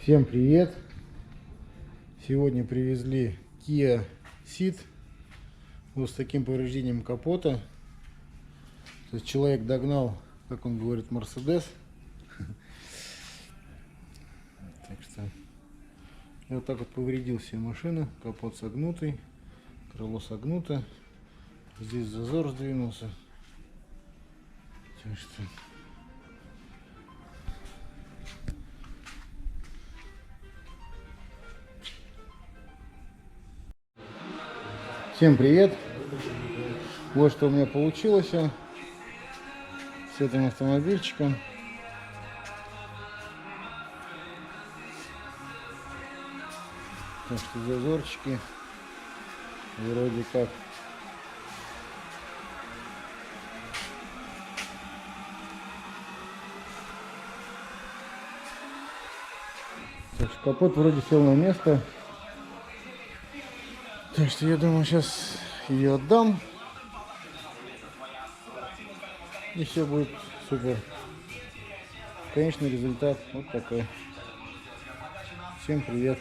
Всем привет! Сегодня привезли Kia Ceed вот с таким повреждением капота. То есть человек догнал, как он говорит, Mercedes. Так что и вот так вот повредил себе машину. Капот согнутый, крыло согнуто, здесь зазор сдвинулся. Так что всем привет! Вот что у меня получилось с этим автомобильчиком. Так что зазорчики вроде как. Так что капот вроде сел на место. Так что я думаю, сейчас ее отдам. И все будет супер. Конечный результат вот такой. Всем привет.